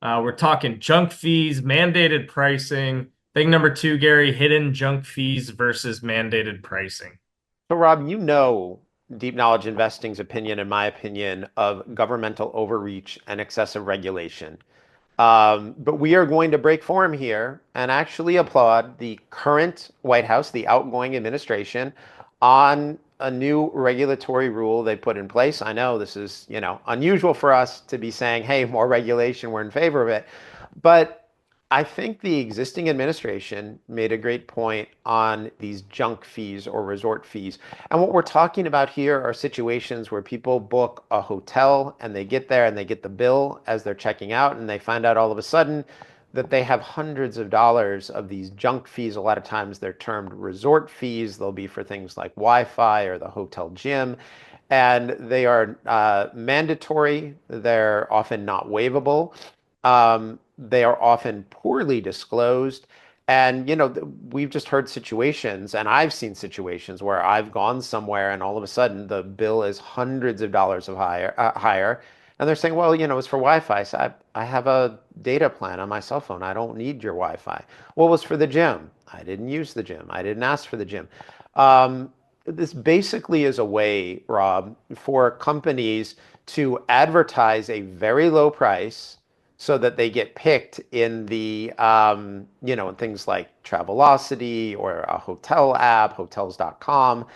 We're talking junk fees, mandated pricing. Thing number two, Gary, hidden junk fees versus mandated pricing. So, Rob, you know deep knowledge investing's opinion, in my opinion, of governmental overreach and excessive regulation. But we are going to break form here and actually applaud the current White House, the outgoing administration, on a new regulatory rule they put in place. I know this is, unusual for us to be saying, hey, more regulation, we're in favor of it. But I think the existing administration made a great point on these junk fees or resort fees. And what we're talking about here are situations where people book a hotel and they get there and they get the bill as they're checking out and they find out all of a sudden that they have hundreds of dollars of these junk fees. A lot of times they're termed resort fees. They'll be for things like Wi-Fi or the hotel gym. And they are mandatory. They're often not waivable. They are often poorly disclosed. And, we've just heard situations, and I've seen situations where I've gone somewhere and all of a sudden the bill is hundreds of dollars of higher. And they're saying, well, it's for Wi-Fi. So I have a data plan on my cell phone. I don't need your Wi-Fi. Well, it was for the gym. I didn't use the gym. I didn't ask for the gym. This basically is a way, Rob, for companies to advertise a very low price so that they get picked in the, in things like Travelocity or a hotel app, hotels.com,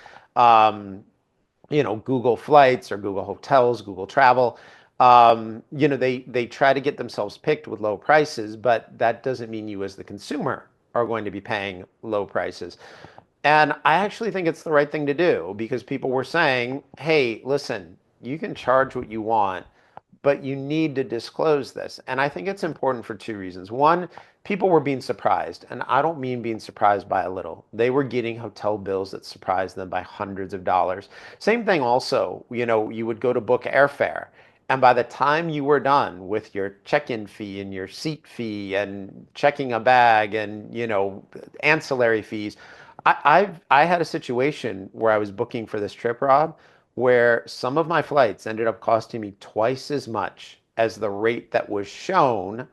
Google Flights or Google Hotels, Google Travel. They try to get themselves picked with low prices, but that doesn't mean you as the consumer are going to be paying low prices. And I actually think it's the right thing to do because people were saying, hey, listen, you can charge what you want, but you need to disclose this. And I think it's important for two reasons. One, people were being surprised, and I don't mean being surprised by a little. They were getting hotel bills that surprised them by hundreds of dollars. Same thing also, you would go to book airfare. And by the time you were done with your check-in fee and your seat fee and checking a bag and, ancillary fees, I had a situation where I was booking for this trip, Rob, where some of my flights ended up costing me twice as much as the rate that was shown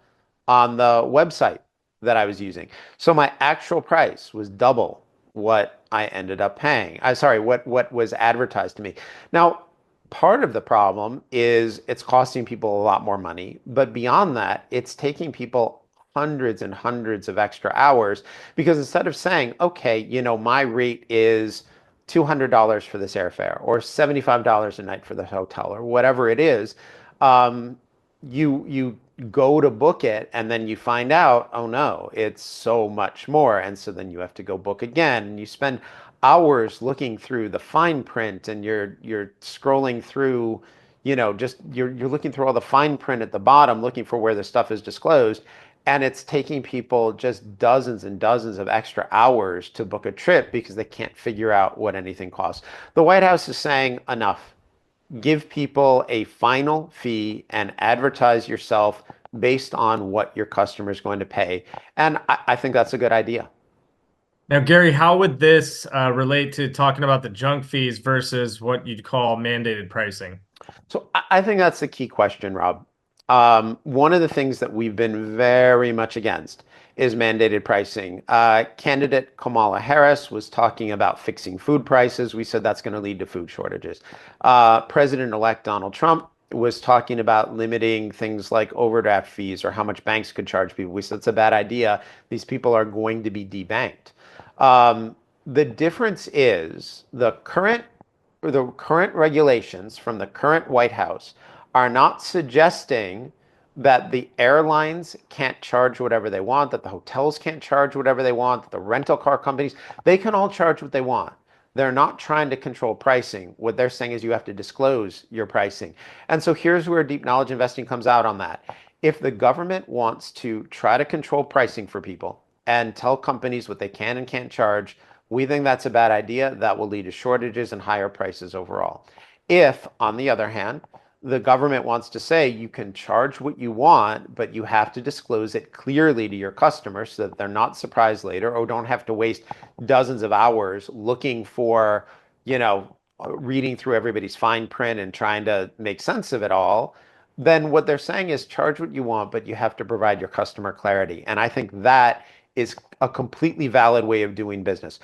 on the website that I was using. So my actual price was double what I ended up paying. I sorry, what was advertised to me. Now, part of the problem is it's costing people a lot more money, but beyond that, it's taking people hundreds and hundreds of extra hours because instead of saying, okay, my rate is $200 for this airfare or $75 a night for the hotel or whatever it is, um, you go to book it and then you find out, oh no, it's so much more. And so then you have to go book again and you spend hours looking through the fine print and you're scrolling through, just you're looking through all the fine print at the bottom looking for where the stuff is disclosed. And it's taking people just dozens and dozens of extra hours to book a trip because they can't figure out what anything costs. The White House is saying enough. Give people a final fee and advertise yourself based on what your customer is going to pay. And I think that's a good idea. Now, Gary, how would this relate to talking about the junk fees versus what you'd call mandated pricing? So I think that's the key question, Rob. One of the things that we've been very much against is mandated pricing. Candidate Kamala Harris was talking about fixing food prices. We said that's going to lead to food shortages. President-elect Donald Trump was talking about limiting things like overdraft fees or how much banks could charge people. We said it's a bad idea. These people are going to be debanked. The difference is the current regulations from the current White House are not suggesting that the airlines can't charge whatever they want, that the hotels can't charge whatever they want, that the rental car companies, they can all charge what they want. They're not trying to control pricing. What they're saying is you have to disclose your pricing. And so here's where deep knowledge investing comes out on that. If the government wants to try to control pricing for people and tell companies what they can and can't charge, we think that's a bad idea. That will lead to shortages and higher prices overall. If, on the other hand, the government wants to say you can charge what you want, but you have to disclose it clearly to your customers so that they're not surprised later or don't have to waste dozens of hours looking for, reading through everybody's fine print and trying to make sense of it all, then what they're saying is charge what you want, but you have to provide your customer clarity. And I think that is a completely valid way of doing business.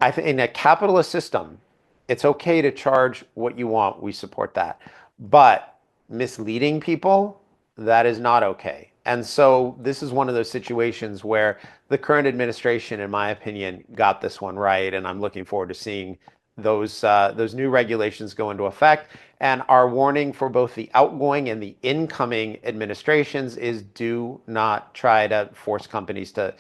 I think in a capitalist system, it's okay to charge what you want. We support that. But misleading people, that is not okay. And so this is one of those situations where the current administration, in my opinion, got this one right. And I'm looking forward to seeing those new regulations go into effect. And our warning for both the outgoing and the incoming administrations is do not try to force companies to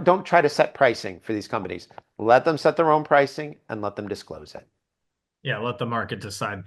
don't try to set pricing for these companies. Let them set their own pricing and let them disclose it. Yeah, let the market decide.